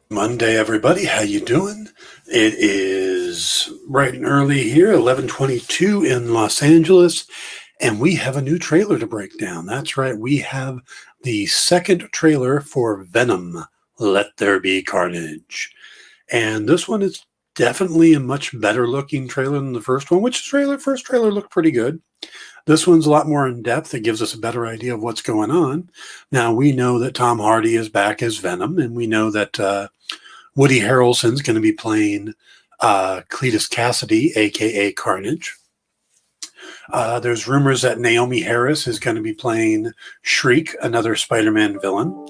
Monday, everybody. How you doing? It is bright and early here, 11:22 in Los Angeles, and we have a new trailer to break down. That's right. We have the second trailer for Venom, Let There Be Carnage. And this one is definitely a much better looking trailer than the first one, first trailer looked pretty good. This one's a lot more in depth. It gives us a better idea of what's going on. Now, we know that Tom Hardy is back as Venom, and we know that Woody Harrelson's going to be playing Cletus Cassidy, a.k.a. Carnage. There's rumors that Naomi Harris is going to be playing Shriek, another Spider-Man villain.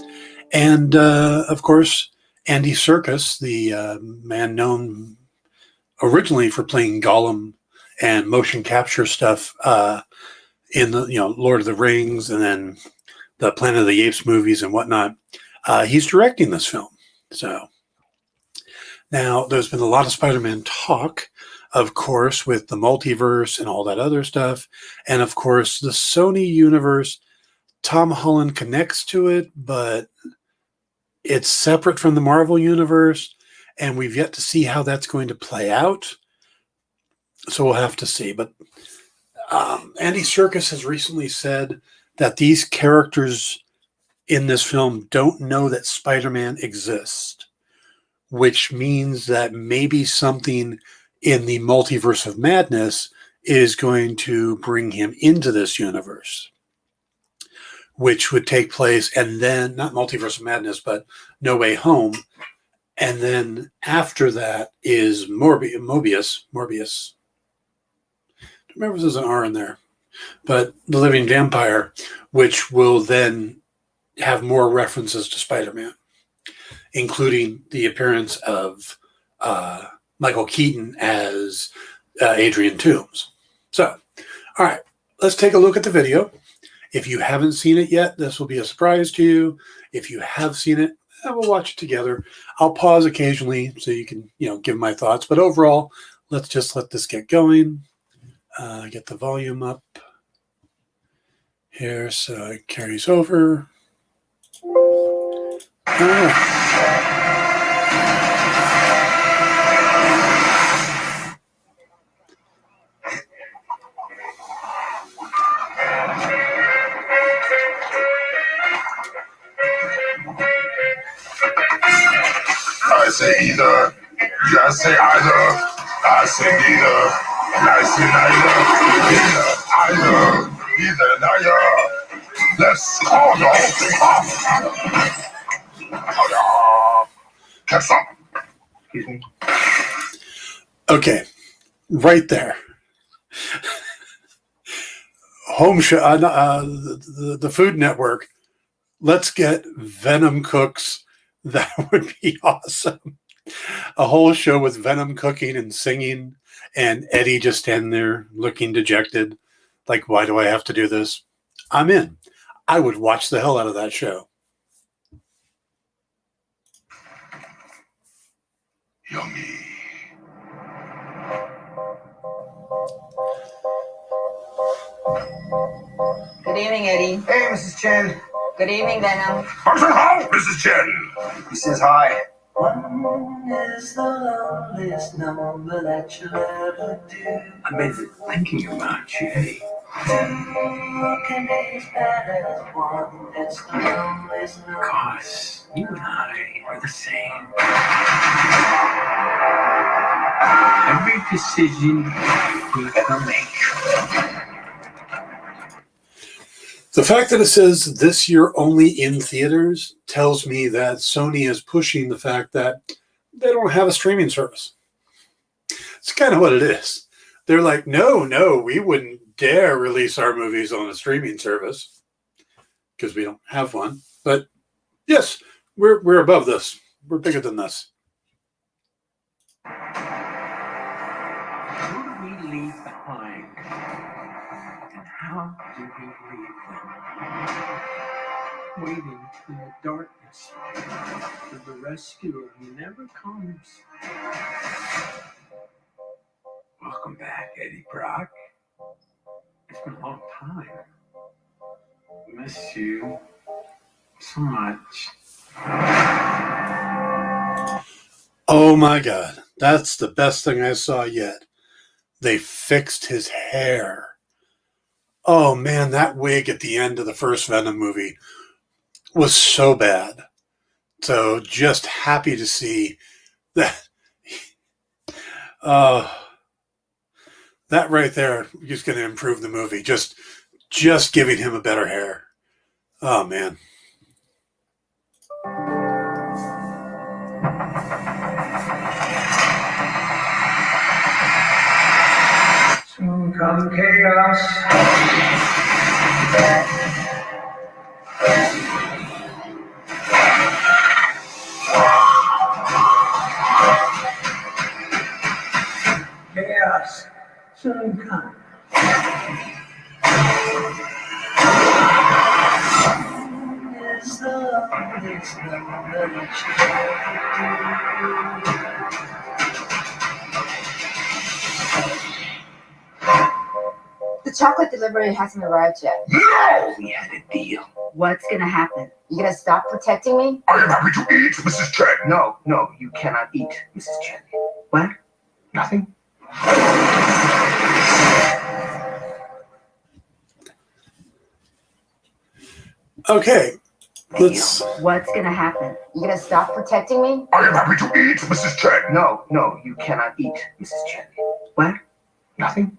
And, of course, Andy Serkis, the man known originally for playing Gollum and motion capture stuff in the Lord of the Rings and then the Planet of the Apes movies and whatnot. He's directing this film. So now there's been a lot of Spider-Man talk, of course, with the multiverse and all that other stuff. And of course, the Sony universe, Tom Holland connects to it, but it's separate from the Marvel universe. And we've yet to see how that's going to play out. So we'll have to see. But Andy Serkis has recently said that these characters in this film don't know that Spider-Man exists, which means that maybe something in the multiverse of madness is going to bring him into this universe, which would take place, and then, not multiverse of madness, but No Way Home. And then after that is Mobius. Remember, there's an R in there, but the Living Vampire, which will then have more references to Spider-Man, including the appearance of Michael Keaton as Adrian Toomes. So, all right, let's take a look at the video. If you haven't seen it yet, this will be a surprise to you. If you have seen it, we'll watch it together. I'll pause occasionally so you can, give my thoughts. But overall, let's just let this get going. Get the volume up here so it carries over. I say either, you say either, I say neither, I say neither, either, neither. Let's call your thing off. Catch up. Excuse me. Okay, right there. Home show, the Food Network. Let's get Venom cooks. That would be awesome. A whole show with Venom cooking and singing, and Eddie just standing there looking dejected. Like, why do I have to do this? I'm in. I would watch the hell out of that show. Yummy. Good evening, Eddie. Hey, Mrs. Chen. Good evening, Venom. I said how, Mrs. Chen? He says hi. One is the loneliest number that you'll ever do. I've been thinking about you, Eddie. Two can be as bad as one. It's the loneliest number. Cause you and I are the same. Every decision we can make. The fact that it says this year only in theaters tells me that Sony is pushing the fact that they don't have a streaming service. It's kind of what it is. They're like, no, we wouldn't dare release our movies on a streaming service because we don't have one. But yes, we're above this. We're bigger than this. Who do we leave behind? And how do we leave them? Waiting in the darkness for the rescuer who never comes. Welcome back, Eddie Brock. It's been a long time. Miss you so much. Oh my God. That's the best thing I saw yet. They fixed his hair. Oh man, that wig at the end of the first Venom movie was so bad. So just happy to see that. Uh, that right there is going to improve the movie. Just giving him a better hair. Oh man. Soon come chaos. Chaos soon come. Is the longest number The chocolate delivery hasn't arrived yet. No! We had a deal. What's gonna happen? You gonna stop protecting me? I am happy to eat, Mrs. Chen. No, you cannot eat, Mrs. Chen. What? Nothing? Okay. Let's. What's gonna happen? You gonna stop protecting me? I am happy to eat, Mrs. Chen. No, you cannot eat, Mrs. Chen. What? Nothing?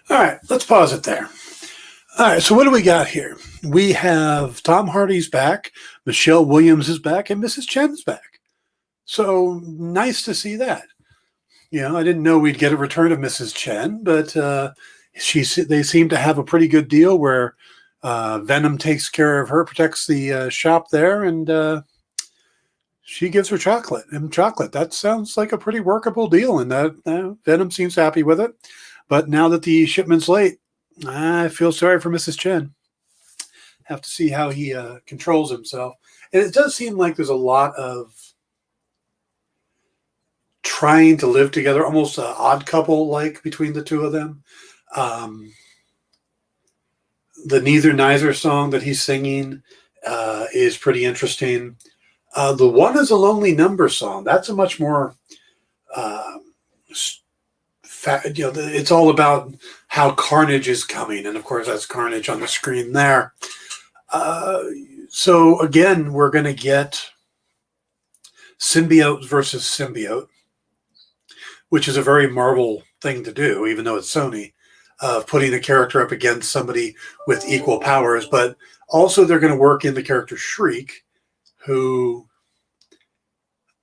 All right. Let's pause it there. All right. So what do we got here? We have Tom Hardy's back, Michelle Williams is back, and Mrs. Chen's back. So nice to see that. You know, I didn't know we'd get a return of Mrs. Chen, but they seem to have a pretty good deal where Venom takes care of her, protects the shop there, and she gives her chocolate. And chocolate, that sounds like a pretty workable deal, and that Venom seems happy with it. But now that the shipment's late, I feel sorry for Mrs. Chen. Have to see how he controls himself. And it does seem like there's a lot of trying to live together, almost an odd couple like between the two of them. The Neither Neither song that he's singing is pretty interesting. The One is a Lonely Number song, that's a much more it's all about how Carnage is coming, and of course that's Carnage on the screen there. So again, we're going to get symbiote versus symbiote, which is a very Marvel thing to do, even though it's Sony, putting a character up against somebody with equal powers. But also they're going to work in the character Shriek, who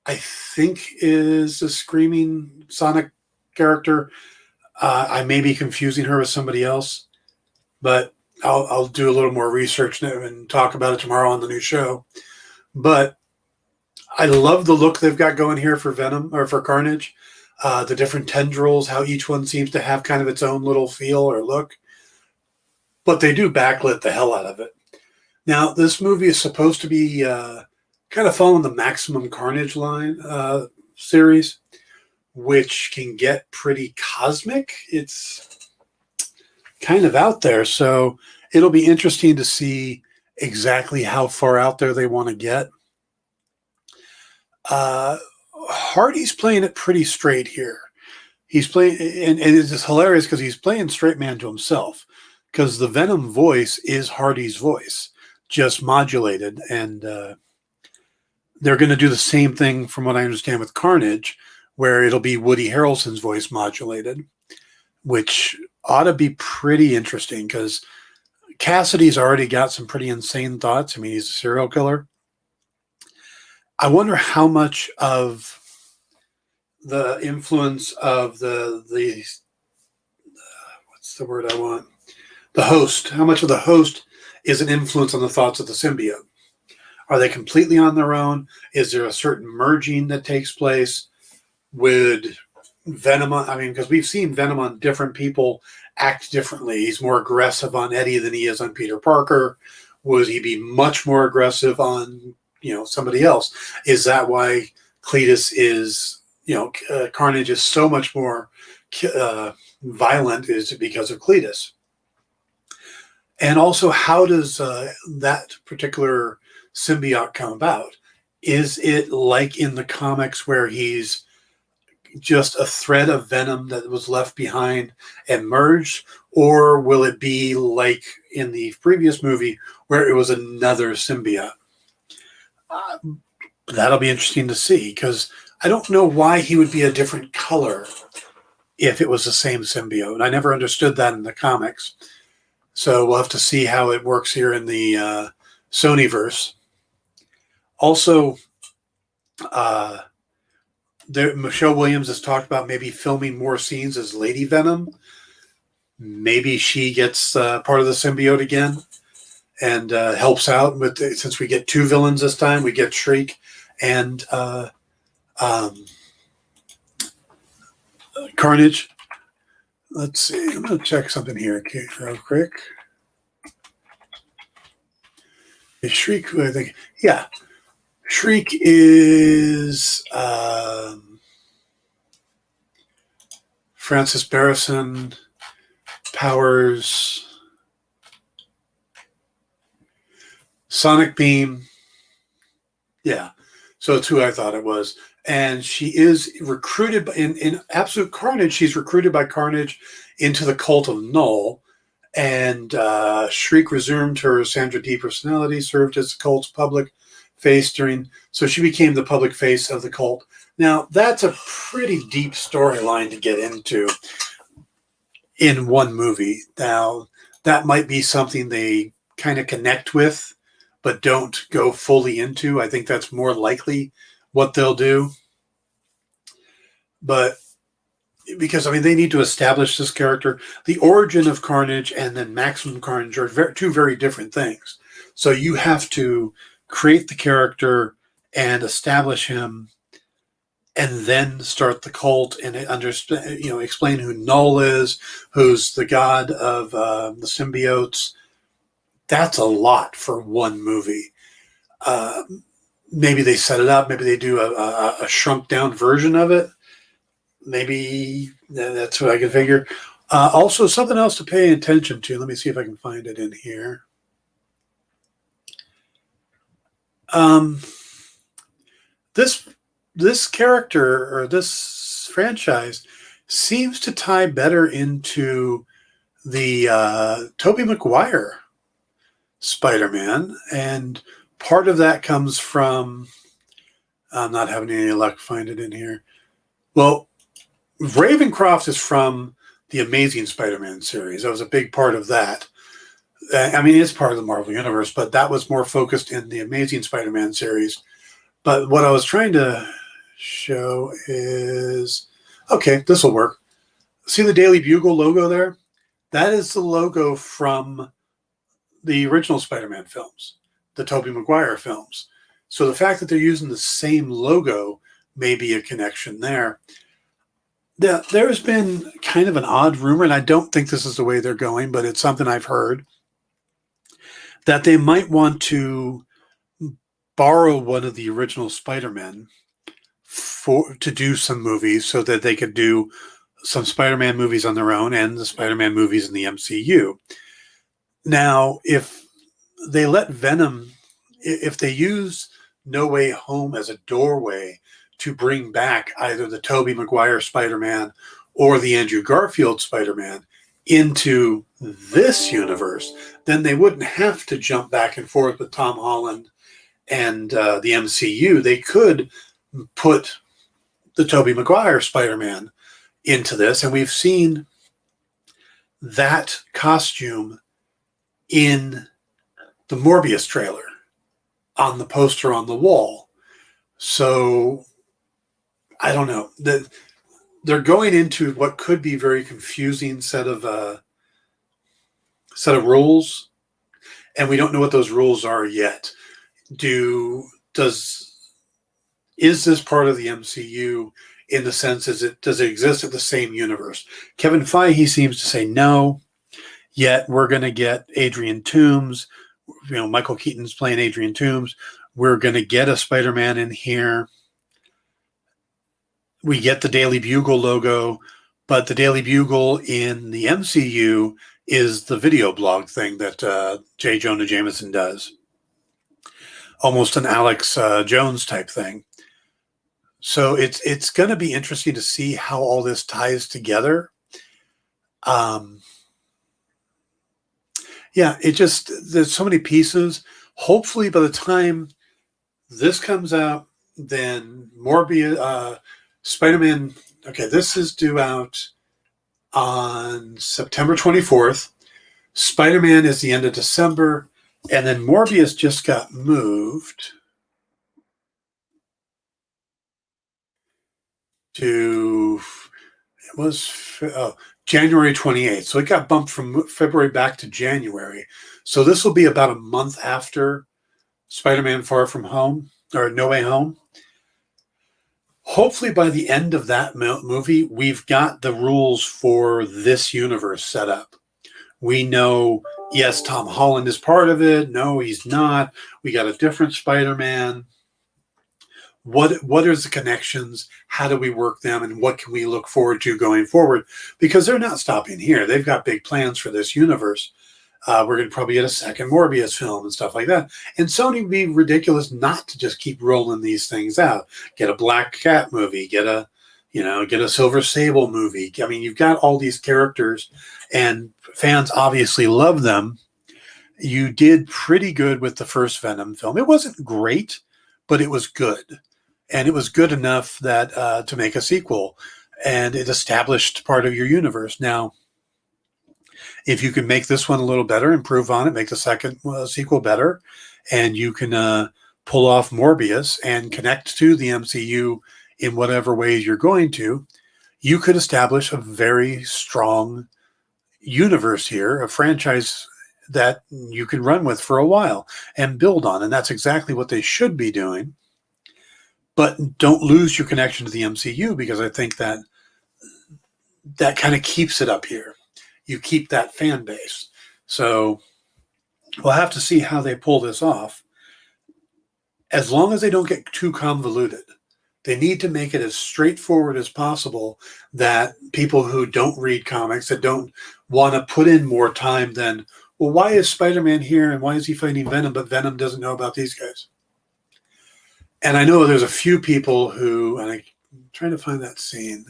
I think is a screaming Sonic character. I may be confusing her with somebody else, but I'll do a little more research and talk about it tomorrow on the new show. But I love the look they've got going here for Venom, or for Carnage. The different tendrils, how each one seems to have kind of its own little feel or look. But they do backlit the hell out of it. Now, this movie is supposed to be kind of following the Maximum Carnage line series, which can get pretty cosmic. It's kind of out there. So it'll be interesting to see exactly how far out there they want to get. Hardy's playing it pretty straight here. He's playing, and it's just hilarious because he's playing straight man to himself, because the Venom voice is Hardy's voice, just modulated. And they're going to do the same thing, from what I understand, with Carnage, where it'll be Woody Harrelson's voice modulated, which ought to be pretty interesting because Cassidy's already got some pretty insane thoughts. I mean, he's a serial killer. I wonder how much of the influence of the what's the word I want? The host. How much of the host is an influence on the thoughts of the symbiote? Are they completely on their own? Is there a certain merging that takes place? Would Venom, I mean, because we've seen Venom on different people act differently. He's more aggressive on Eddie than he is on Peter Parker. Would he be much more aggressive on, somebody else? Is that why Cletus is, Carnage is so much more violent, is because of Cletus? And also, how does that particular symbiote come about? Is it like in the comics where he's just a thread of venom that was left behind and merged, or will it be like in the previous movie where it was another symbiote? That'll be interesting to see, because I don't know why he would be a different color if it was the same symbiote. I never understood that in the comics. So we'll have to see how it works here in the Sonyverse. Also, Michelle Williams has talked about maybe filming more scenes as Lady Venom. Maybe she gets part of the symbiote again and helps out with since we get two villains this time. We get Shriek and Carnage. Let's see. I'm going to check something here real quick. Is Shriek who I think? Yeah. Shriek is Francis Barrison, Powers, Sonic Beam. Yeah. So it's who I thought it was. And she is recruited in Absolute Carnage. She's recruited by Carnage into the cult of Null. And Shriek resumed her Sandra D personality, served as the cult's public face so she became the public face of the cult. Now, that's a pretty deep storyline to get into in one movie. Now, that might be something they kind of connect with, but don't go fully into. I think that's more likely what they'll do. But because, I mean, they need to establish this character. The origin of Carnage and then Maximum Carnage are two very different things. So you have to create the character and establish him, and then start the cult and understand, explain who Null is, who's the god of the symbiotes. That's a lot for one movie. Maybe they set it up. Maybe they do a shrunk down version of it. Maybe that's what I can figure. Also, something else to pay attention to. Let me see if I can find it in here. This character or this franchise seems to tie better into the Tobey Maguire Spider-Man, and part of that comes from I'm not having any luck finding it in here. Well, Ravencroft is from the Amazing Spider-Man series. That was a big part of that. I mean, it's part of the Marvel Universe, but that was more focused in the Amazing Spider-Man series. But what I was trying to show is, okay, this will work. See the Daily Bugle logo there? That is the logo from the original Spider-Man films, the Tobey Maguire films. So the fact that they're using the same logo may be a connection there. There's been kind of an odd rumor, and I don't think this is the way they're going, but it's something I've heard, that they might want to borrow one of the original Spider-Men to do some movies so that they could do some Spider-Man movies on their own and the Spider-Man movies in the MCU. Now, if they let Venom, if they use No Way Home as a doorway to bring back either the Tobey Maguire Spider-Man or the Andrew Garfield Spider-Man into this universe, then they wouldn't have to jump back and forth with Tom Holland and the MCU. They could put the Tobey Maguire Spider-Man into this, and we've seen that costume in the Morbius trailer on the poster on the wall. So I don't know. They're going into what could be very confusing set of rules, and we don't know what those rules are yet. Is this part of the MCU in the sense does it exist in the same universe? Kevin Feige seems to say no. Yet we're going to get Adrian Toomes. Michael Keaton's playing Adrian Toomes. We're going to get a Spider-Man in here. We get the Daily Bugle logo, but the Daily Bugle in the MCU is the video blog thing that J. Jonah Jameson does. almost an Alex Jones type thing. So it's going to be interesting to see how all this ties together. Yeah, there's so many pieces. Hopefully by the time this comes out, then Morbius, Spider-Man, okay, this is due out on September 24th. Spider-Man is the end of December, and then Morbius just got moved to, it was January 28th. So it got bumped from February back to January. So this will be about a month after Spider-Man Far From Home, or No Way Home. Hopefully by the end of that movie, we've got the rules for this universe set up. We know, yes, Tom Holland is part of it. No, he's not. We got a different Spider-Man. What are the connections? How do we work them? And what can we look forward to going forward? Because they're not stopping here. They've got big plans for this universe. We're going to probably get a second Morbius film and stuff like that. And Sony would be ridiculous not to just keep rolling these things out. Get a Black Cat movie, get a Silver Sable movie. I mean, you've got all these characters and fans obviously love them. You did pretty good with the first Venom film. It wasn't great, but it was good. And it was good enough that to make a sequel. And it established part of your universe. Now, if you can make this one a little better, improve on it, make the second sequel better, and you can pull off Morbius and connect to the MCU in whatever ways you're going to, you could establish a very strong universe here, a franchise that you can run with for a while and build on. And that's exactly what they should be doing. But don't lose your connection to the MCU, because I think that kind of keeps it up here. You keep that fan base. So we'll have to see how they pull this off. As long as they don't get too convoluted, they need to make it as straightforward as possible, that people who don't read comics, that don't want to put in more time than, well, why is Spider-Man here and why is he fighting Venom, but Venom doesn't know about these guys? And I know there's a few people who, and I'm trying to find that scene.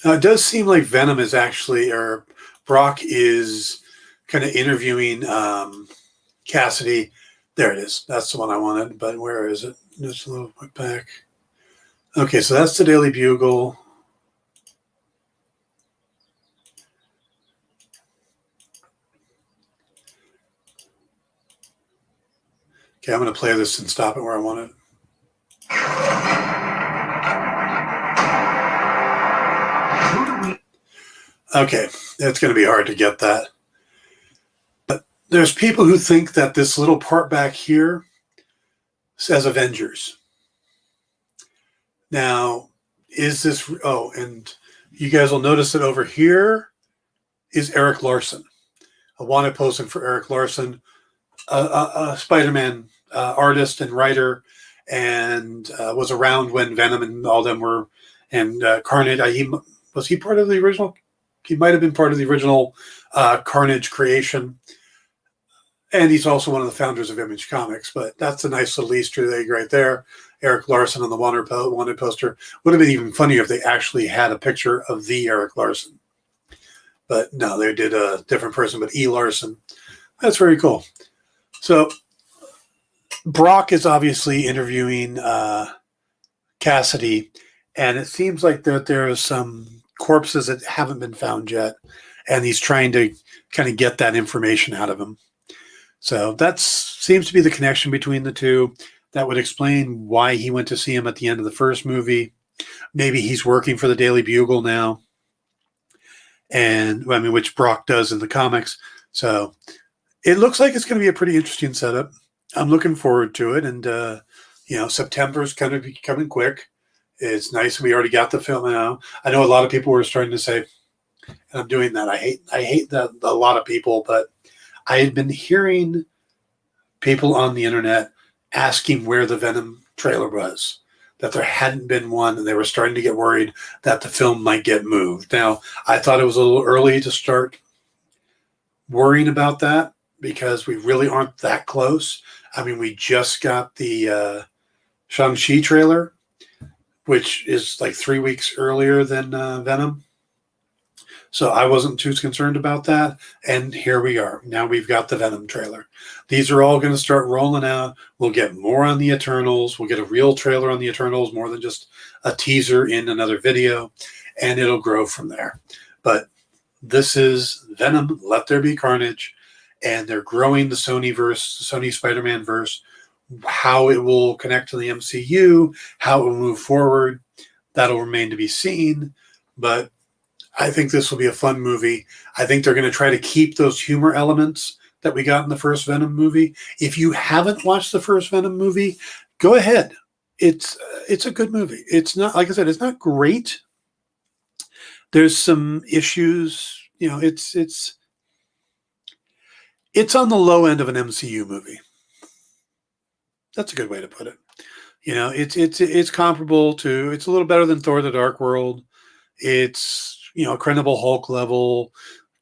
Now, it does seem like Venom is actually, or Brock is kind of interviewing Cassidy. There it is. That's the one I wanted, but where is it? Just a little bit back. Okay, so that's the Daily Bugle. Okay, I'm going to play this and stop it where I want it. Okay, it's going to be hard to get that. But there's people who think that this little part back here says Avengers. Now, is this... Oh, and you guys will notice that over here is Eric Larson. A wanted posting for Eric Larson, a Spider-Man artist and writer, and was around when Venom and all them were... And Carnage, was he part of the original... He might have been part of the original Carnage creation. And he's also one of the founders of Image Comics. But that's a nice little Easter egg right there. Eric Larson on the wanted poster. Would have been even funnier if they actually had a picture of the Eric Larson. But no, they did a different person, but E. Larson. That's very cool. So Brock is obviously interviewing Cassidy. And it seems like that there is some corpses that haven't been found yet, and he's trying to kind of get that information out of him. So that seems to be the connection between the two. That would explain why he went to see him at the end of the first movie. Maybe he's working for the Daily Bugle now, and I mean, which Brock does in the comics. So it looks like it's going to be a pretty interesting setup. I'm looking forward to it, and September is kind of coming quick. It's nice we already got the film now. I know a lot of people were starting to say, and I'm doing that. I hate that a lot of people, but I had been hearing people on the internet asking where the Venom trailer was. that there hadn't been one, and they were starting to get worried that the film might get moved. Now, I thought it was a little early to start worrying about that because we really aren't that close. I mean, we just got the Shang-Chi trailer, which is like 3 weeks earlier than Venom. So I wasn't too concerned about that. And here we are. Now we've got the Venom trailer. These are all going to start rolling out. We'll get more on the Eternals. We'll get a real trailer on the Eternals, more than just a teaser in another video. And it'll grow from there. But this is Venom, Let There Be Carnage. And they're growing the Sony verse, the Sony Spider-Man verse. How it will connect to the MCU, how it will move forward, that'll remain to be seen. But I think this will be a fun movie. I think they're going to try to keep those humor elements that we got in the first Venom movie. If you haven't watched the first Venom movie, go ahead. It's a good movie. It's not, like I said, it's not great. There's some issues. You know, it's on the low end of an MCU movie. That's a good way to put it. You know, it's comparable to, it's a little better than Thor: The Dark World. It's, you know, Incredible Hulk level,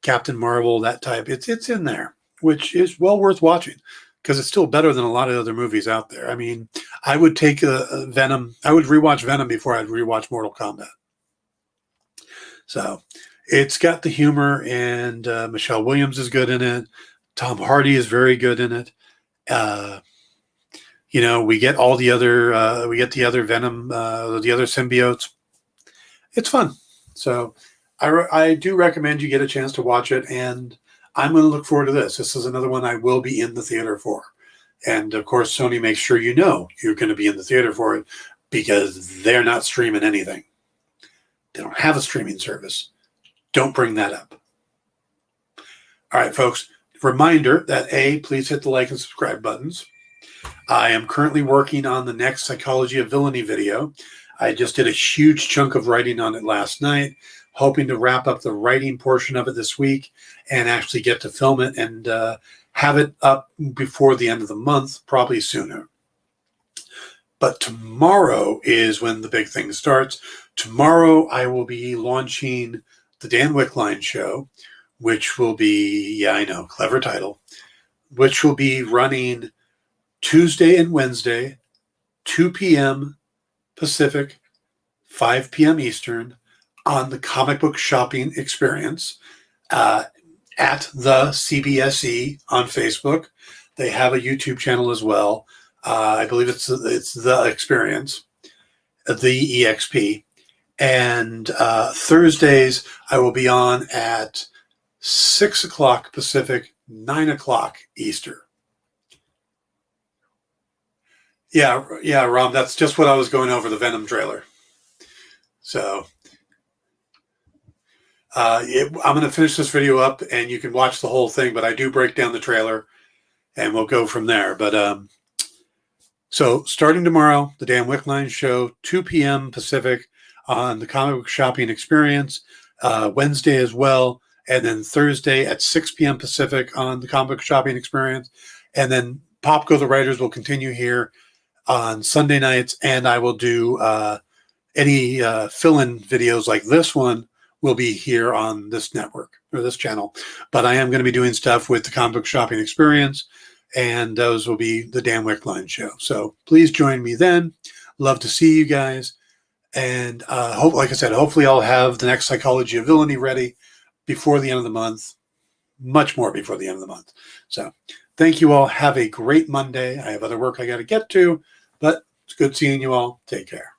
Captain Marvel, that type. It's in there, which is well worth watching because it's still better than a lot of other movies out there. I mean, I would take Venom. I would rewatch Venom before I'd rewatch Mortal Kombat. So it's got the humor, and Michelle Williams is good in it. Tom Hardy is very good in it. You know, we get all the other, we get the other Venom, the other symbiotes. It's fun. So I do recommend you get a chance to watch it, and I'm going to look forward to this. This is another one I will be in the theater for. And, of course, Sony makes sure you know you're going to be in the theater for it because they're not streaming anything. They don't have a streaming service. Don't bring that up. All right, folks. Reminder that please hit the like and subscribe buttons. I am currently working on the next Psychology of Villainy video. I just did a huge chunk of writing on it last night, hoping to wrap up the writing portion of it this week and actually get to film it and have it up before the end of the month, probably sooner. But tomorrow is when the big thing starts. Tomorrow I will be launching the Dan Wickline Show, which will be, yeah, I know, clever title, which will be running Tuesday and Wednesday, 2 p.m. Pacific, 5 p.m. Eastern, on the Comic Book Shopping Experience at the CBSE on Facebook. They have a YouTube channel as well. I believe it's the Experience, the EXP. And Thursdays, I will be on at 6 o'clock Pacific, 9 o'clock Eastern. Yeah, Rom, that's just what I was going over, the Venom trailer. So I'm going to finish this video up, and you can watch the whole thing, but I do break down the trailer, and we'll go from there. But so starting tomorrow, the Dan Wickline Show, 2 p.m. Pacific on the Comic Book Shopping Experience, Wednesday as well, and then Thursday at 6 p.m. Pacific on the Comic Book Shopping Experience, and then Popco the Writers will continue here on Sunday nights, and I will do any fill-in videos like this one will be here on this network or this channel. But I am going to be doing stuff with the Comic Book Shopping Experience, and those will be the Dan Wickline Show. So please join me then. Love to see you guys. And like I said, hopefully I'll have the next Psychology of Villainy ready before the end of the month, much more before the end of the month. So thank you all. Have a great Monday. I have other work I got to get to, but it's good seeing you all. Take care.